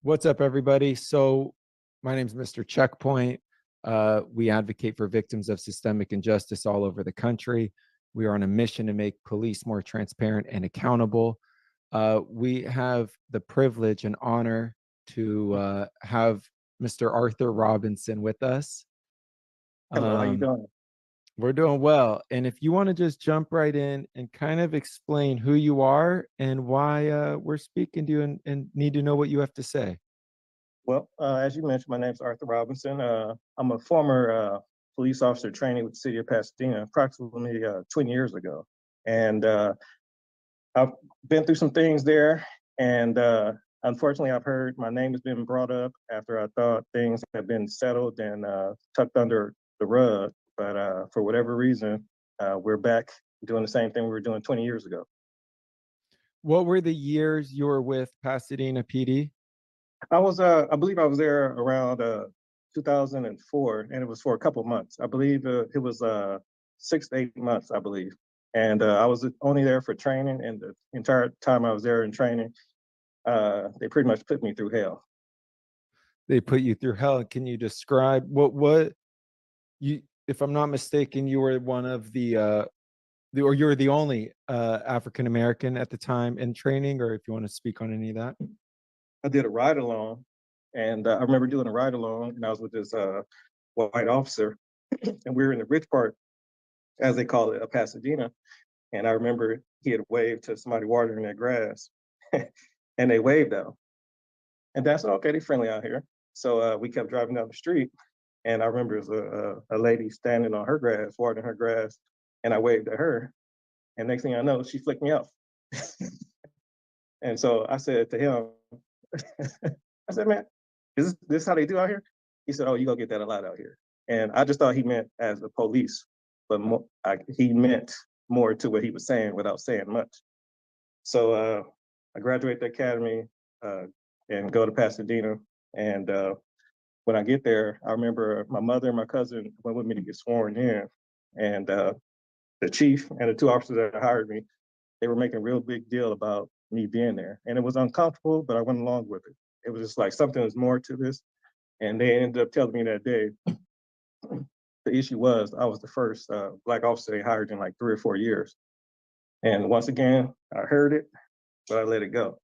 What's up, everybody? So my name is Mr. Checkpoint. We advocate for victims of systemic injustice all over the country. We are on a mission to make police more transparent and accountable. We have the privilege and honor to have Mr. Arthur Robinson with us. Hello, how you doing? We're doing well. And if you want to just jump right in and kind of explain who you are and why we're speaking to you and need to know what you have to say. Well, as you mentioned, my name is Arthur Robinson. I'm a former police officer trainee with the city of Pasadena approximately 20 years ago. And I've been through some things there. And unfortunately, I've heard my name has been brought up after I thought things had been settled and tucked under the rug. But for whatever reason, we're back doing the same thing we were doing 20 years ago. What were the years you were with Pasadena PD? I believe I was there around 2004, and it was for a couple of months. I believe it was 6 to 8 months, I believe. And I was only there for training, and the entire time I was there in training, they pretty much put me through hell. They put you through hell. Can you describe what you, if I'm not mistaken, you were one of or you were the only African American at the time in training, or if you want to speak on any of that? I did a ride along, and I remember doing a ride along, and I was with this white officer, and we were in the rich part, as they call it, of Pasadena. And I remember he had waved to somebody watering their grass, and they waved at him. And that's okay, they're friendly out here. So we kept driving down the street, and I remember there was a lady standing on her grass, watering her grass, and I waved at her. And next thing I know, she flicked me off. And so I said to him, I said, man, is this how they do out here? He said, oh, you gonna get that a lot out here. And I just thought he meant as the police, but he meant more to what he was saying without saying much. So I graduate the academy and go to Pasadena. And when I get there, I remember my mother and my cousin went with me to get sworn in. And the chief and the two officers that hired me, they were making a real big deal about me being there. And it was uncomfortable, but I went along with it. It was just like something was more to this. And they ended up telling me that day, the issue was I was the first Black officer they hired in like 3 or 4 years. And once again, I heard it, but I let it go.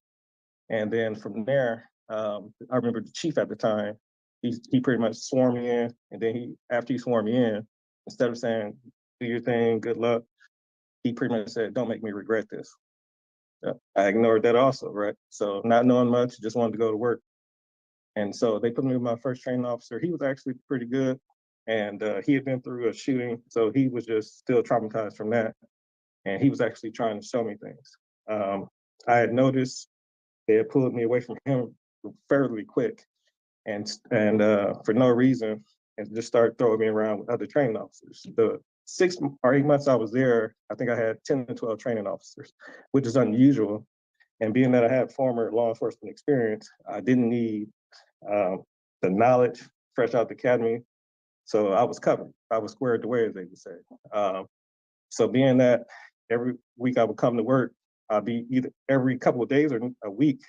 And then from there, I remember the chief at the time, he pretty much swore me in. And then after he swore me in, instead of saying, do your thing, good luck, he pretty much said, don't make me regret this. I ignored that also, right? So not knowing much, just wanted to go to work. And so they put me with my first training officer. He was actually pretty good. And he had been through a shooting, so he was just still traumatized from that. And he was actually trying to show me things. I had noticed they had pulled me away from him fairly quick and for no reason, and just started throwing me around with other training officers. The 6 or 8 months I was there, I think I had 10 to 12 training officers, which is unusual. And being that I had former law enforcement experience, I didn't need the knowledge fresh out the academy. So I was covered. I was squared away, as they would say. So being that every week I would come to work, I'd be either every couple of days or a week,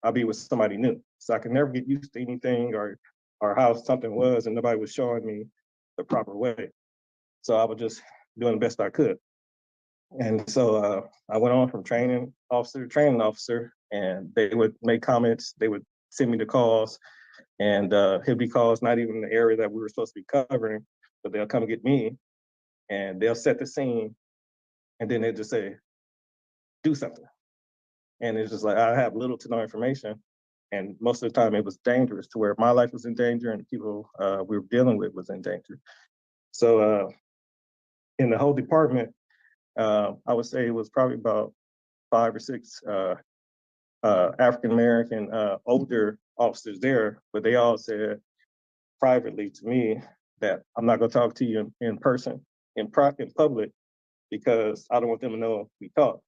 I'd be with somebody new. So I could never get used to anything or how something was, and nobody was showing me the proper way. So I was just doing the best I could. And so I went on from training officer to training officer, and they would make comments, they would send me the calls, and it'd be calls not even in the area that we were supposed to be covering, but they'll come get me, and they'll set the scene, and then they just say, do something. And it's just like, I have little to no information. And most of the time it was dangerous to where my life was in danger and the people we were dealing with was in danger. So in the whole department, I would say it was probably about 5 or 6 African-American older officers there, but they all said privately to me that I'm not gonna talk to you in person, in public, because I don't want them to know we talk.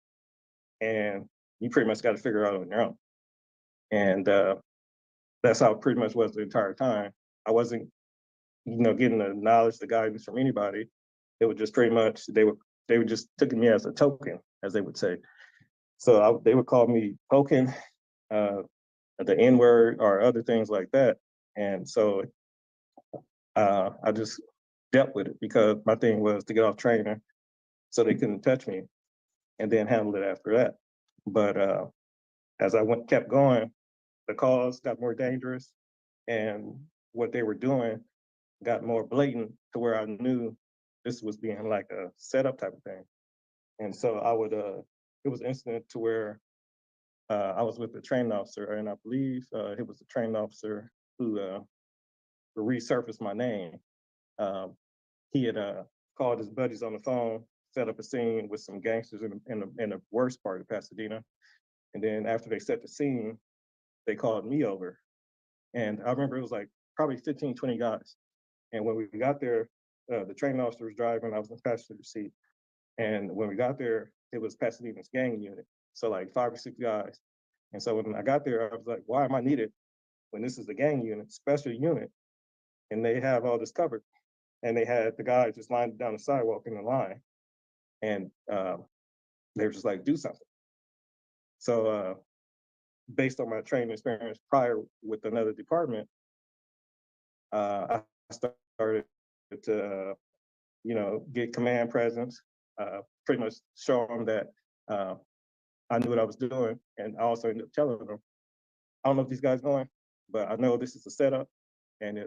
And you pretty much got to figure it out on your own. And that's how it pretty much was the entire time. I wasn't, getting the knowledge, the guidance from anybody. It was just pretty much they were just taking me as a token, as they would say. So they would call me token, uh, the N word, or other things like that. And so I just dealt with it because my thing was to get off trainer so they couldn't touch me, and then handle it after that. But as I kept going, the calls got more dangerous, and what they were doing got more blatant to where I knew this was being like a setup type of thing. And so it was incident to where I was with the training officer, and I believe it was the training officer who resurfaced my name. Um, he had called his buddies on the phone, set up a scene with some gangsters in the worst part of Pasadena. And then after they set the scene, they called me over. And I remember it was like probably 15, 20 guys. And when we got there, the training officer was driving, I was in the passenger seat. And when we got there, it was Pasadena's gang unit. So like 5 or 6 guys. And so when I got there, I was like, why am I needed when this is the gang unit, special unit, and they have all this covered? And they had the guys just lined down the sidewalk in the line. And they were just like, do something. So based on my training experience prior with another department, I started to, get command presence, pretty much show them that I knew what I was doing. And I also ended up telling them, I don't know if these guys going, but I know this is a setup. And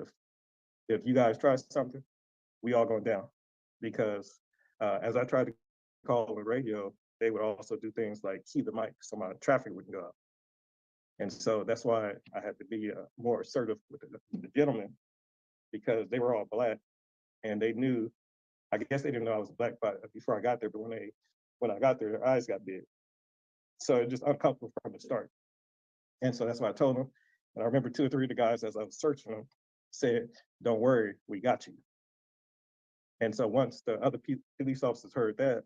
if you guys try something, we all going down. Because as I tried to call the radio, they would also do things like key the mic so my traffic wouldn't go up. And so that's why I had to be more assertive with the gentlemen, because they were all black and they knew, I guess they didn't know I was black before I got there, but when I got there, their eyes got big. So it just uncomfortable from the start. And so that's what I told them. And I remember 2 or 3 of the guys, as I was searching them, said, don't worry, we got you. And so once the other police officers heard that,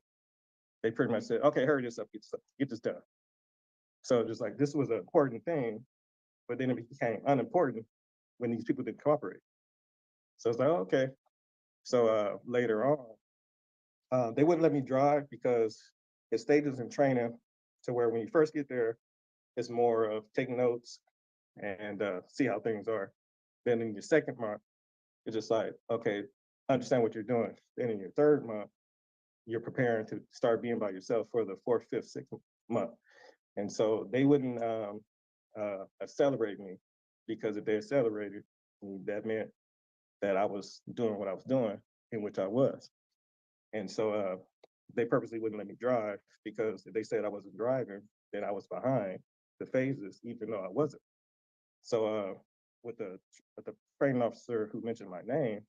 they pretty much said, okay, hurry this up, get this done. So just like this was an important thing, but then it became unimportant when these people didn't cooperate. So it's like, oh, okay. So later on, they wouldn't let me drive because it stages in training to where when you first get there, it's more of taking notes and see how things are. Then in your second month, it's just like, okay, understand what you're doing. Then in your third month, you're preparing to start being by yourself for the fourth, fifth, sixth month. And so they wouldn't accelerate me, because if they accelerated, that meant that I was doing what I was doing, in which I was. And so they purposely wouldn't let me drive, because if they said I wasn't driving, then I was behind the phases, even though I wasn't. So with the training officer who mentioned my name,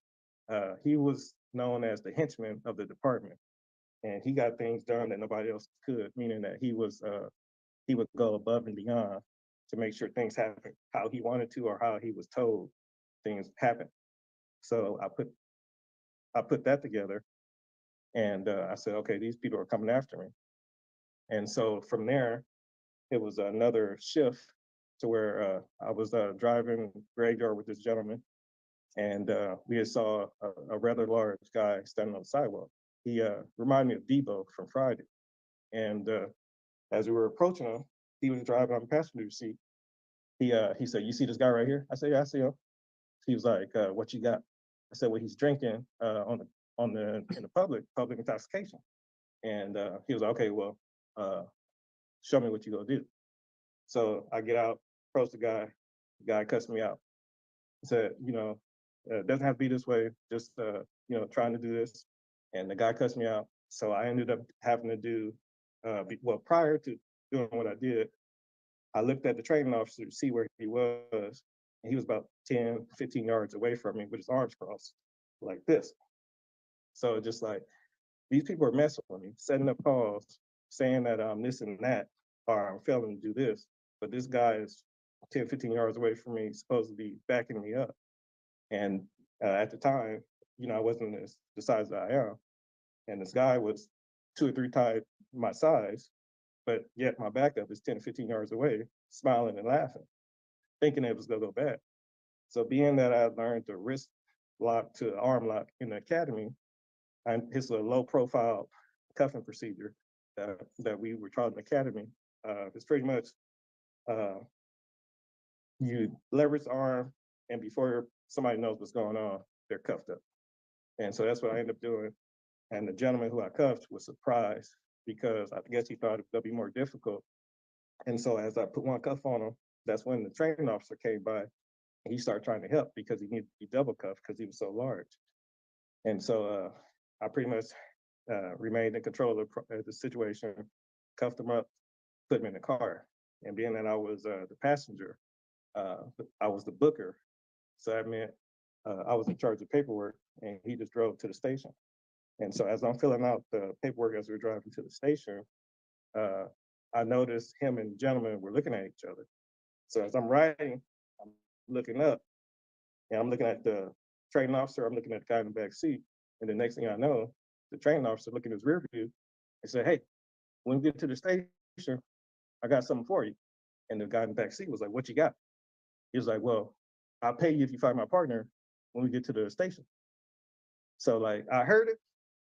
he was known as the henchman of the department, and he got things done that nobody else could. Meaning that he would go above and beyond to make sure things happen how he wanted to, or how he was told things happen. So I put that together, and I said, okay, these people are coming after me. And so from there, it was another shift to where I was driving graveyard with this gentleman, and we had saw a rather large guy standing on the sidewalk. He reminded me of Debo from Friday. And as we were approaching him, he was driving on the passenger seat. He said, "You see this guy right here?" I said, "Yeah, I see him." He was like, "What you got?" I said, "Well, he's drinking in the public intoxication." And he was like, "Okay, well, show me what you gonna do." So I get out, approach the guy. The guy cuts me out. He said, "It doesn't have to be this way. Just trying to do this." And the guy cuts me out. So I ended up having to do well, prior to doing what I did, I looked at the training officer to see where he was, and he was about 10, 15 yards away from me with his arms crossed like this. So just like, these people are messing with me, setting up calls, saying that I'm this and that, or I'm failing to do this. But this guy is 10, 15 yards away from me, supposed to be backing me up. And at the time, I wasn't as the size that I am. And this guy was 2 or 3 times my size, but yet my backup is 10 to 15 yards away, smiling and laughing, thinking it was gonna go bad. So being that I learned the wrist lock to arm lock in the academy, and it's a low profile cuffing procedure that we were taught in the academy. It's pretty much uh, you leverage the arm, and before somebody knows what's going on, they're cuffed up. And so that's what I ended up doing. And the gentleman who I cuffed was surprised because I guess he thought it would be more difficult. And so as I put one cuff on him, that's when the training officer came by and he started trying to help because he needed to be double cuffed because he was so large. And so I pretty much remained in control of the situation, cuffed him up, put him in the car. And being that I was the passenger, I was the booker. So that meant I was in charge of paperwork and he just drove to the station. And so as I'm filling out the paperwork as we were driving to the station, I noticed him and the gentleman were looking at each other. So as I'm riding, I'm looking up and I'm looking at the training officer, I'm looking at the guy in the back seat. And the next thing I know, the training officer looking in his rear view and said, "Hey, when we get to the station, I got something for you." And the guy in the back seat was like, "What you got?" He was like, "Well, I'll pay you if you find my partner when we get to the station." So like I heard it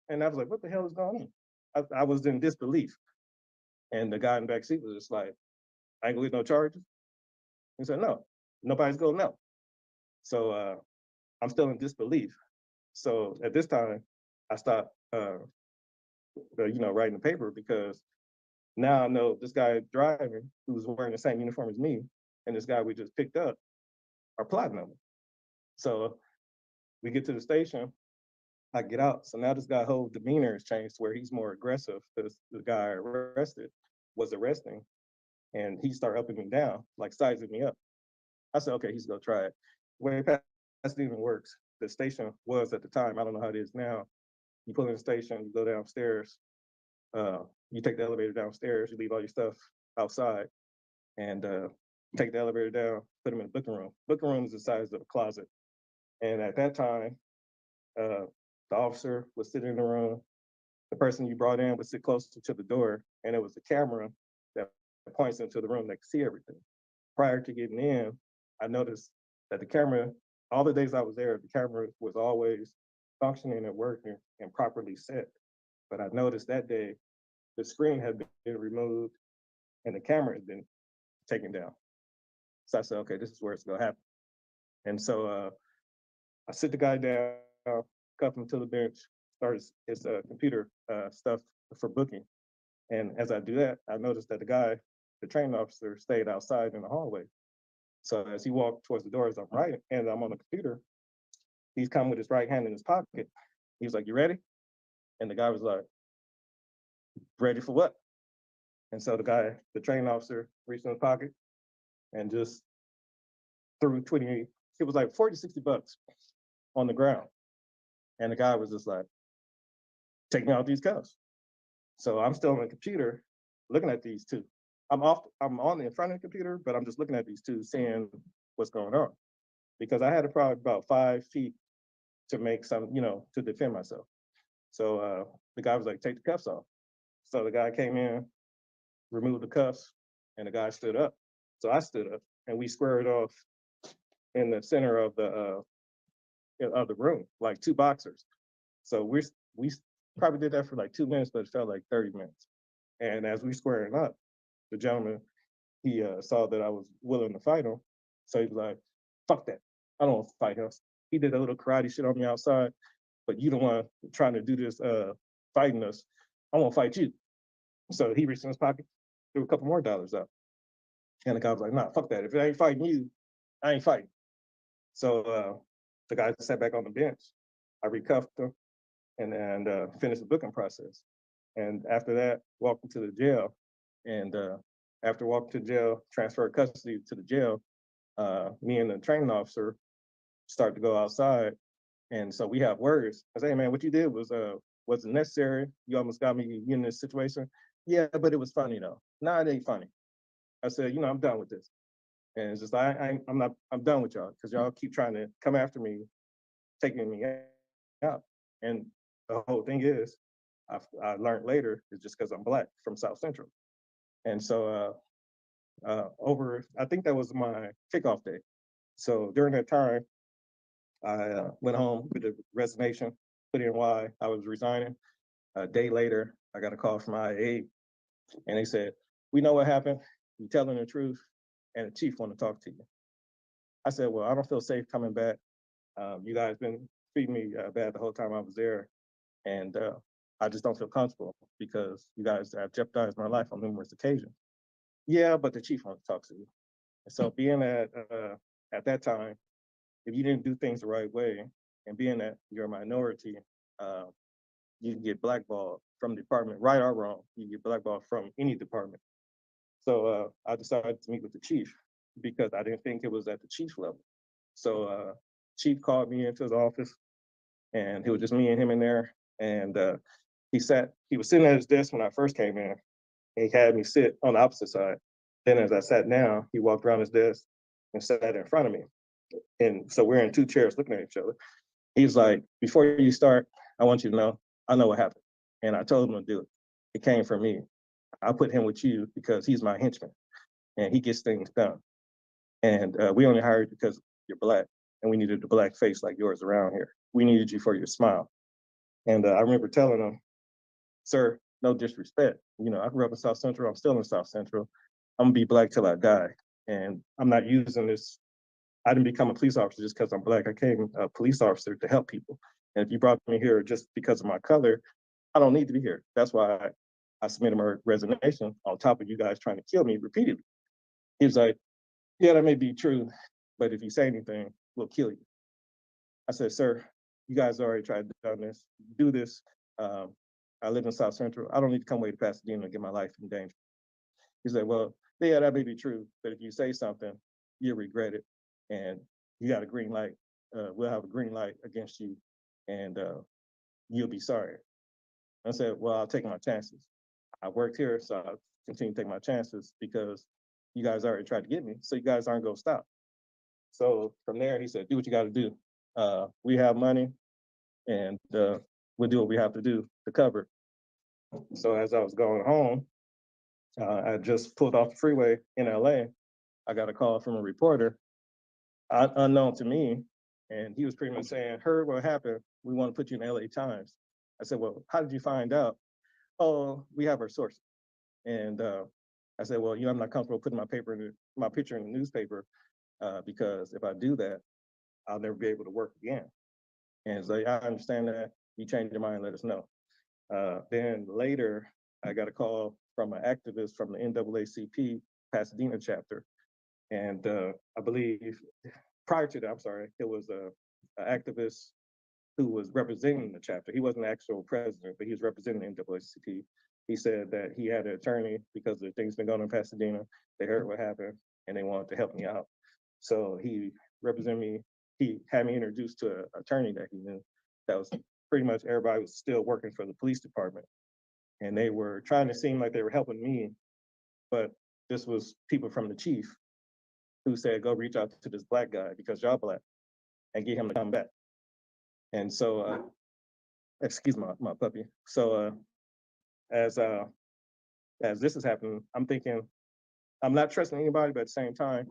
and I was like, "What the hell is going on?" I was in disbelief. And the guy in the back seat was just like, "I ain't gonna get no charges." He said, "No, nobody's gonna know." So I'm still in disbelief. So at this time, I stopped, writing the paper because now I know this guy driving who was wearing the same uniform as me and this guy we just picked up are plotting on me. So we get to the station, I get out. So now this guy's whole demeanor has changed to where he's more aggressive because the guy arrested was arresting and he started upping me down, like sizing me up. I said, okay, he's gonna try it. The way Pasadena works, the station was at the time, I don't know how it is now. You pull in the station, you go downstairs, you take the elevator downstairs, you leave all your stuff outside, and take the elevator down, put them in the booking room. Booking room is the size of a closet. And at that time, the officer was sitting in the room. The person you brought in would sit closer to the door, and it was a camera that points into the room that could see everything. Prior to getting in, I noticed that the camera, all the days I was there, the camera was always functioning and working and properly set. But I noticed that day the screen had been removed and the camera had been taken down. So I said, okay, this is where it's gonna happen. And so I sit the guy down, cuff him to the bench, start his computer stuff for booking. And as I do that, I noticed that the guy, the training officer, stayed outside in the hallway. So as he walked towards the door, as I'm writing, and I'm on the computer, he's come with his right hand in his pocket. He was like, "You ready?" And the guy was like, "Ready for what?" And so the guy, the training officer, reached in his pocket and just threw 20, it was like 40, 60 bucks on the ground. And the guy was just like, "Take me out these cuffs." So I'm still on the computer looking at these two. I'm on the in front of the computer, but I'm just looking at these two, seeing what's going on. Because I had probably about 5 feet to make some, to defend myself. So the guy was like, "Take the cuffs off." So the guy came in, removed the cuffs, and the guy stood up. So I stood up, and we squared off in the center of the room, like two boxers. So we probably did that for like 2 minutes, but it felt like 30 minutes. And as we squaring up, the gentleman, he saw that I was willing to fight him. So he was like, "Fuck that. I don't want to fight him." He did a little karate shit on me outside, but you don't want trying to do this fighting us. I want to fight you. So he reached in his pocket, threw a couple more dollars out. And the guy was like, "Nah, fuck that. If it ain't fighting you, I ain't fighting." So the guy sat back on the bench. I recuffed him and finished the booking process. And after that, walked into the jail. And after walking to jail, transferred custody to the jail, me and the training officer start to go outside. And so we have words. I say, "Hey man, what you did wasn't necessary. You almost got me in this situation." "Yeah, but it was funny though." "Nah, it ain't funny." I said, "I'm done with this." And it's just I'm done with y'all because y'all keep trying to come after me, taking me out. And the whole thing is, I learned later is just because I'm Black from South Central. And so I think that was my kickoff day. So during that time, I went home with a resignation, put in why I was resigning. A day later, I got a call from IA, and they said, "We know what happened. You're telling the truth, and the chief want to talk to you." I said, "Well, I don't feel safe coming back. You guys been treating me bad the whole time I was there, and I just don't feel comfortable because you guys have jeopardized my life on numerous occasions." Yeah, but the chief wants to talk to you. And so being at that time, if you didn't do things the right way, and being that you're a minority, uh, you can get blackballed from the department, right or wrong. You get blackballed from any department. So I decided to meet with the chief because I didn't think it was at the chief level. So chief called me into his office, and it was just me and him in there. And he was sitting at his desk when I first came in. And he had me sit on the opposite side. Then as I sat down, he walked around his desk and sat in front of me. And so we're in two chairs looking at each other. He's like, "Before you start, I want you to know, I know what happened." And I told him to do it. It came from me. I put him with you because he's my henchman and he gets things done. And we only hired you because you're Black, and we needed a Black face like yours around here. We needed you for your smile. And I remember telling him, "Sir, no disrespect. You know, I grew up in South Central. I'm still in South Central. I'm gonna be Black till I die. And I'm not using this. I didn't become a police officer just because I'm Black. I came a police officer to help people. And if you brought me here just because of my color, I don't need to be here. That's why I submitted my resignation on top of you guys trying to kill me repeatedly." He was like, "Yeah, that may be true, but if you say anything, we'll kill you." I said, "Sir, you guys already tried to do this. Do this. Um, I live in South Central. I don't need to come away to Pasadena and get my life in danger." He said, "Well, yeah, that may be true, but if you say something, you'll regret it, and you got a green light. We'll have a green light against you, and you'll be sorry." I said, "Well, I'll take my chances. I worked here, so I'll continue to take my chances because you guys already tried to get me, so you guys aren't going to stop." So from there, he said, "Do what you got to do. We have money, and we'll do what we have to do to cover it." So as I was going home, I just pulled off the freeway in LA. I got a call from a reporter, unknown to me, and he was pretty much saying, "Heard what happened. We want to put you in LA Times." I said, "Well, how did you find out?" "Oh, we have our sources." And I said, "Well, I'm not comfortable putting my picture in the newspaper because if I do that, I'll never be able to work again." And he's like, "I understand that. You change your mind, let us know." Then later, I got a call from an activist from the NAACP Pasadena chapter. And I believe prior to that, I'm sorry, it was an activist who was representing the chapter. He wasn't the actual president, but he was representing the NAACP. He said that he had an attorney because the things been going on in Pasadena. They heard what happened and they wanted to help me out. So he represented me. He had me introduced to an attorney that he knew. That was pretty much everybody was still working for the police department. And they were trying to seem like they were helping me, but this was people from the chief who said, "Go reach out to this Black guy because y'all Black and get him to come back." And so, excuse my puppy. So as uh, as this is happening, I'm thinking I'm not trusting anybody, but at the same time,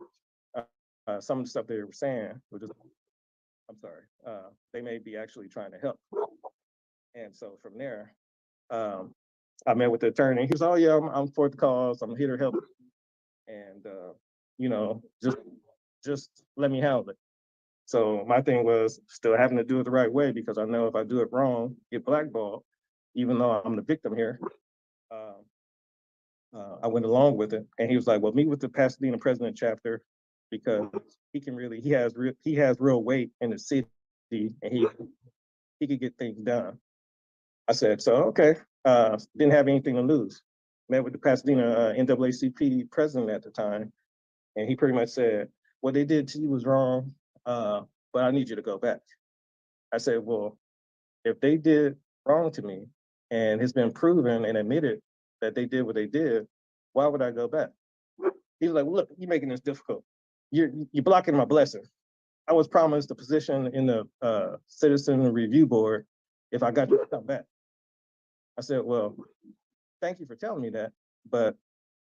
some of the stuff they were saying was just, I'm sorry, they may be actually trying to help. And so from there, um, I met with the attorney. He was, "Oh yeah, I'm for the cause. I'm here to help." And you know, just let me handle it. So my thing was still having to do it the right way because I know if I do it wrong, get blackballed, even though I'm the victim here. Um, I went along with it, and he was like, "Well, meet with the Pasadena president chapter because he has real weight in the city, and he could get things done." I said, "So okay." Didn't have anything to lose. Met with the Pasadena NAACP president at the time, and he pretty much said, "What they did to you was wrong, but I need you to go back." I said, "Well, if they did wrong to me and it's been proven and admitted that they did what they did, why would I go back?" He was like, "Well, look, you're making this difficult. You're blocking my blessing. I was promised a position in the Citizen Review Board if I got you to come back." I said, well, thank you for telling me that, but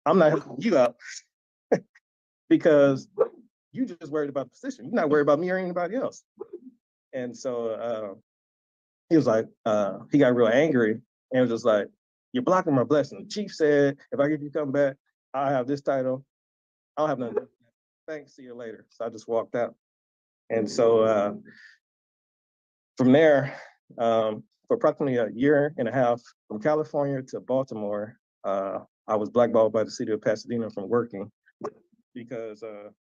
I'm not helping you out because you just worried about the position. You're not worried about me or anybody else. And so he was like, he got real angry and was just like, you're blocking my blessing. The chief said, if I get you come back, I'll have this title. I'll have nothing. Thanks, see you later. So I just walked out. And so from there, for approximately a year and a half, from California to Baltimore, I was blackballed by the city of Pasadena from working because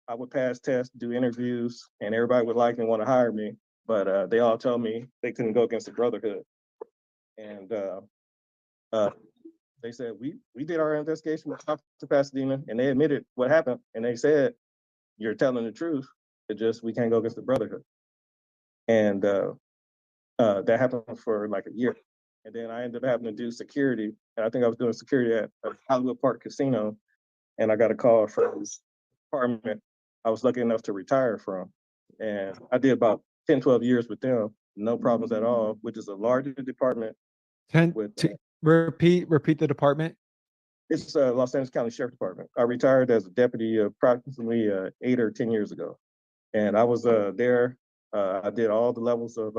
I would pass tests, do interviews, and everybody would like me, want to hire me, but they all told me they couldn't go against the brotherhood. And they said, we did our investigation to Pasadena, and they admitted what happened, and they said, you're telling the truth, it just, we can't go against the brotherhood. And that happened for like a year. And then I ended up having to do security. And I think I was doing security at a Hollywood Park Casino. And I got a call from this department I was lucky enough to retire from. And I did about 10, 12 years with them, no problems at all, which is a larger department. Repeat the department. It's Los Angeles County Sheriff Department. I retired as a deputy approximately 8 or 10 years ago. And I was there. I did all the levels of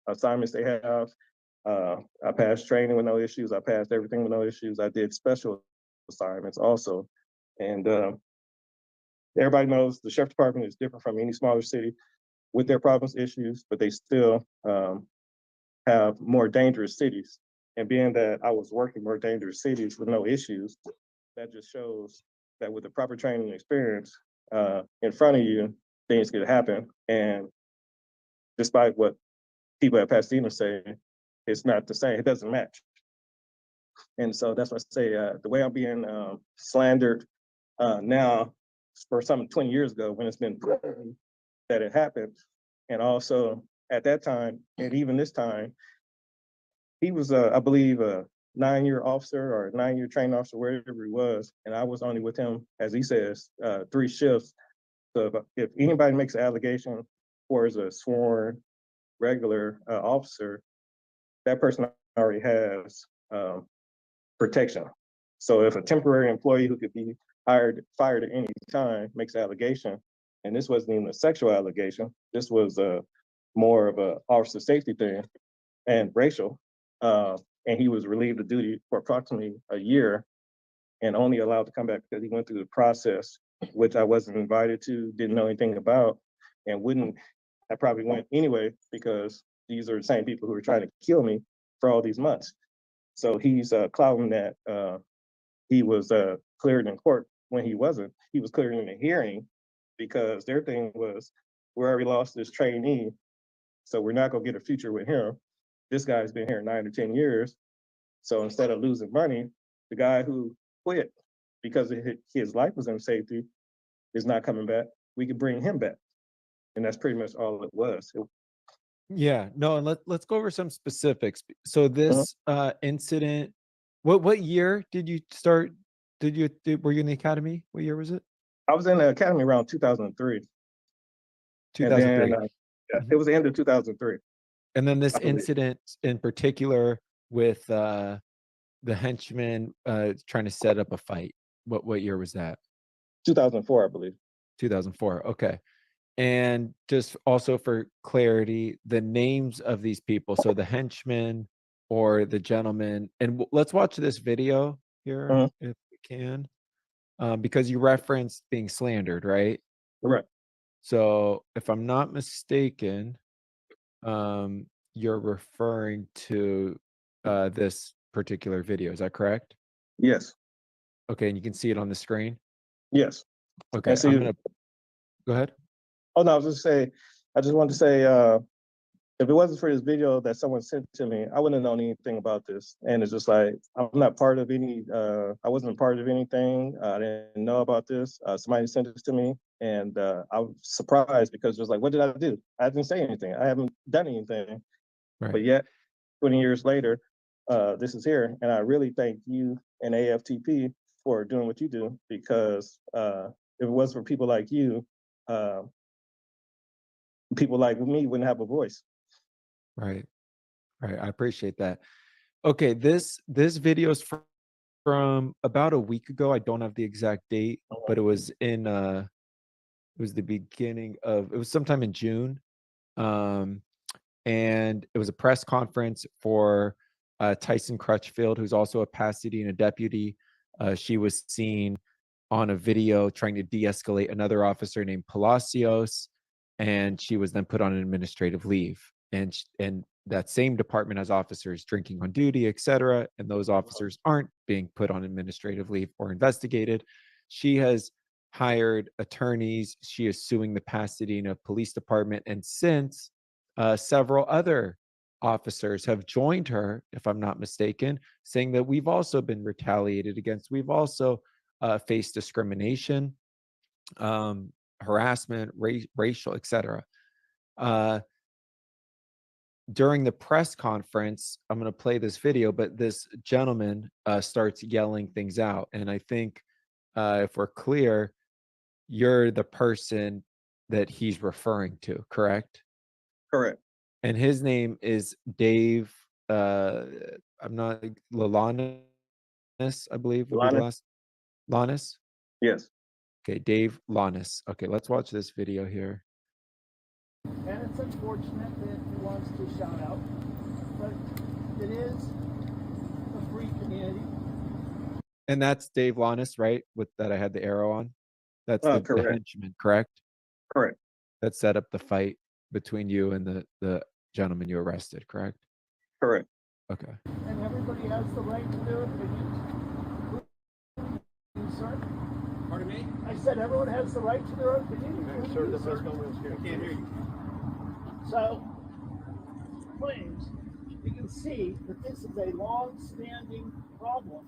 assignments they have. I passed training with no issues. I passed everything with no issues. I did special assignments also. And everybody knows the sheriff department is different from any smaller city with their problems, issues, but they still have more dangerous cities. And being that I was working more dangerous cities with no issues, that just shows that with the proper training and experience in front of you, things could happen. And despite what people at Pasadena say, it's not the same. It doesn't match. And so that's what I say. The way I'm being slandered now for some 20 years ago, when it's been proven that it happened, and also at that time, and even this time, he was, I believe, a 9-year officer or a 9-year training officer, wherever he was, and I was only with him, as he says, 3 shifts. So if anybody makes an allegation or is a sworn regular officer, that person already has protection. So if a temporary employee who could be fired at any time makes an allegation, and this wasn't even a sexual allegation, this was more of a officer safety thing and racial, and he was relieved of duty for approximately a year and only allowed to come back because he went through the process, which I wasn't invited to, didn't know anything about, and wouldn't, I probably went anyway because these are the same people who were trying to kill me for all these months. So he's clouding that he was cleared in court when he wasn't. He was cleared in a hearing because their thing was, we already lost this trainee, so we're not gonna get a future with him. This guy's been here 9 or 10 years. So instead of losing money, the guy who quit because his life was in safety is not coming back. We could bring him back. And that's pretty much all it was. Yeah, no, and let's go over some specifics. So this incident, what year did you start? Were you in the academy? What year was it? I was in the academy around 2003. 2003. And then it was the end of 2003. And then this incident in particular with the henchman trying to set up a fight. What year was that? 2004, I believe. 2004. Okay. And just also for clarity, the names of these people. So the henchman or the gentleman. And let's watch this video here if we can, because you referenced being slandered, right? Right. So if I'm not mistaken, you're referring to this particular video. Is that correct? Yes. Okay, and you can see it on the screen. Yes. Okay, I'm gonna go ahead. Oh no, I just wanted to say, if it wasn't for this video that someone sent to me, I wouldn't have known anything about this. And it's just like, I'm not part of any, I wasn't part of anything. I didn't know about this. Somebody sent this to me and I was surprised because it was like, what did I do? I didn't say anything. I haven't done anything. Right. But yet, 20 years later, this is here. And I really thank you and AFTP for doing what you do, because if it wasn't for people like you, people like me wouldn't have a voice. Right. Right. I appreciate that. Okay, this video is from about a week ago. I don't have the exact date, but it was in it was the beginning of it was sometime in June. Um and it was a press conference for Tyson Crutchfield, who's also a Pasadena deputy. She was seen on a video trying to de-escalate another officer named Palacios, and she was then put on an administrative leave. And that same department has officers drinking on duty, etc., and those officers aren't being put on administrative leave or investigated. She has hired attorneys. She is suing the Pasadena Police Department, and since several other officers have joined her, if I'm not mistaken, saying that we've also been retaliated against. We've also faced discrimination, harassment, racial, etc. Uh, during the press conference, I'm going to play this video, but this gentleman starts yelling things out. And I think if we're clear, you're the person that he's referring to, correct? Correct. And his name is Dave, uh, I'm not Lalanis, I believe would be the Lana? last Lanis? Yes. Okay, Dave Lanis. Okay, let's watch this video here. And it's unfortunate that he wants to shout out, but it is a free community. And that's Dave Lanis, right? With that I had the arrow on. That's the Correct. henchman, correct? Correct. That set up the fight between you and the gentleman you arrested, correct? Correct. Okay. And everybody has the right to their opinions. Sir? Pardon me? I said everyone has the right to their opinion. Sir, the bus is here. I can't hear you. So, please, you can see that this is a long-standing problem.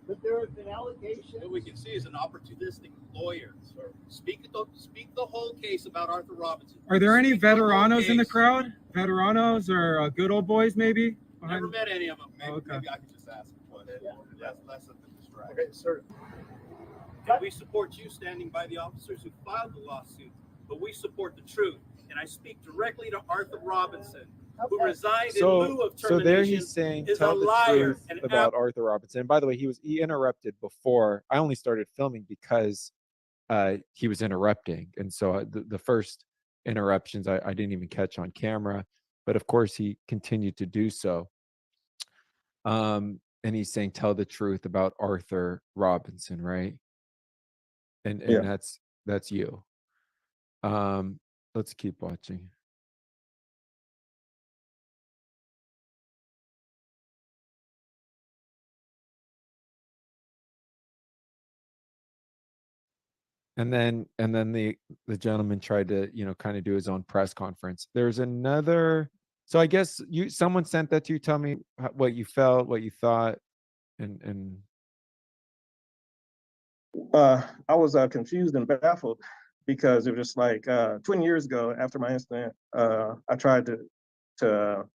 That there have been allegations. What we can see is an opportunistic lawyer, sir. Speak the whole case about Arthur Robinson. Are there any Speak the whole veteranos in the case. crowd? Veteranos or good old boys, maybe? Never met any of them. Maybe, Okay. maybe I can just ask one. Yeah. That's less of a distraction. Okay, sir. And we support you standing by the officers who filed the lawsuit, but we support the truth. And I speak directly to Arthur Robinson, who Okay. resigned in lieu So of so termination. there he's saying is tell a the liar truth and about Arthur Robinson. And by the way, he interrupted before. I only started filming because he was interrupting, and so the first interruptions I didn't even catch on camera, but of course he continued to do so. And he's saying tell the truth about Arthur Robinson, right? And Yeah. that's you. Let's keep watching. And then the gentleman tried to, kind of do his own press conference. There's another. So I guess someone sent that to you. Tell me what you felt, what you thought, and I was confused and baffled because it was just like 20 years ago after my incident, I tried to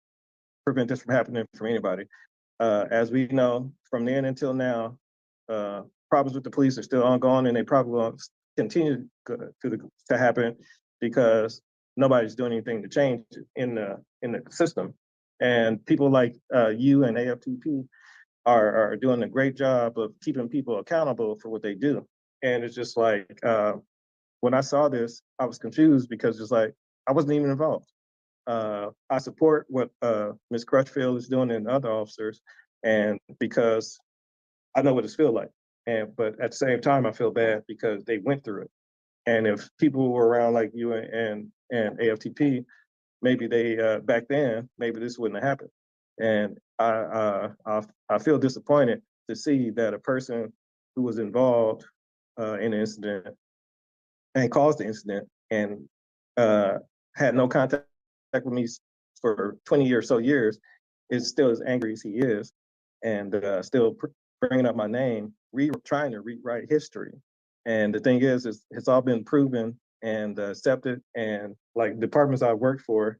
prevent this from happening from anybody. As we know, from then until now, problems with the police are still ongoing, and they probably will continue to happen because nobody's doing anything to change it in the system. And people like you and AFTP are doing a great job of keeping people accountable for what they do. And it's just like when I saw this, I was confused because it's like I wasn't even involved. I support what Ms. Crutchfield is doing and other officers, and because I know what it's feel like. But at the same time, I feel bad because they went through it. And if people were around like you and AFTP, maybe they back then, maybe this wouldn't have happened. And I feel disappointed to see that a person who was involved in the incident and caused the incident and had no contact with me for 20 or so years is still as angry as he is, and still bringing up my name, trying to rewrite history. And the thing is it's all been proven and accepted. And like departments I worked for,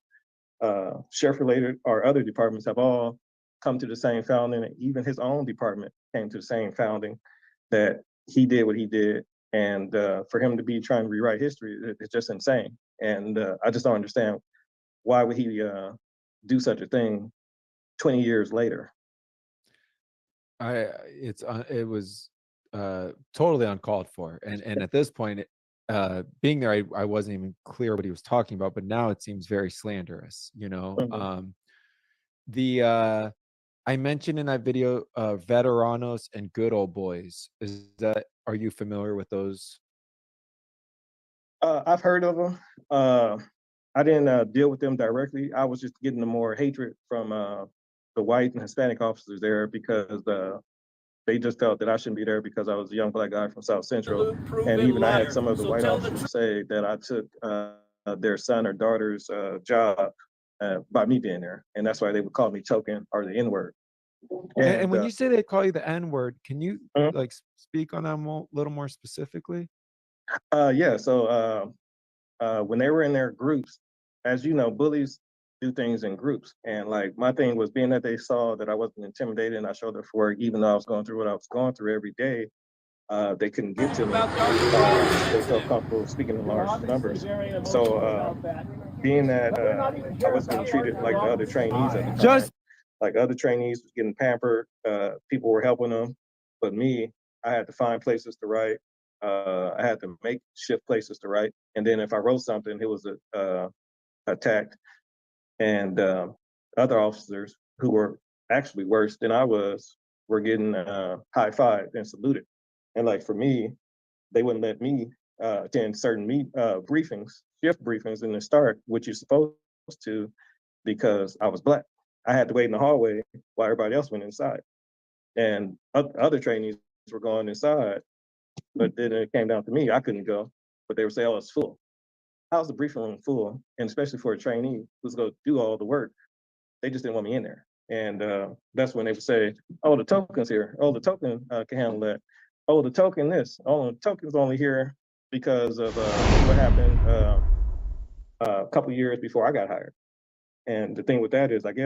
sheriff related or other departments have all come to the same founding. Even his own department came to the same founding that he did what he did. And for him to be trying to rewrite history, it's just insane. And I just don't understand why would he do such a thing 20 years later. It was totally uncalled for, and at this point, being there, I wasn't even clear what he was talking about, but now it seems very slanderous. I mentioned in that video veteranos and good old boys. Are you familiar with those? I've heard of them. I didn't deal with them directly. I was just getting the more hatred from the white and Hispanic officers there because they just felt that I shouldn't be there because I was a young black guy from South Central. And even I had some of the white officers say that I took their son or daughter's job by me being there. And that's why they would call me token or the N-word. And when you say they call you the N-word, can you Mhm. like speak on that a little more specifically? Yeah, so when they were in their groups, as you know, bullies do things in groups. And like my thing was being that they saw that I wasn't intimidated and I showed up for work, even though I was going through what I was going through every day, they couldn't get to me. They felt comfortable speaking in large numbers. So being that I wasn't getting treated like the other trainees at the time, like other trainees was getting pampered, people were helping them, but me, I had to find places to write. I had to make shift places to write. And then if I wrote something, it was attacked. And other officers who were actually worse than I was were getting high-fived and saluted. And like for me, they wouldn't let me attend certain briefings, shift briefings in the start, which you're supposed to, because I was black. I had to wait in the hallway while everybody else went inside. And other trainees were going inside, but then it came down to me, I couldn't go, but they would say, oh, it's full. How's the briefing room full? And especially for a trainee who's going to do all the work, they just didn't want me in there. And that's when they would say, oh, the token's here. Oh, the token can handle that. Oh, the token this. Oh, the token's only here because of what happened a couple years before I got hired. And the thing with that is, I guess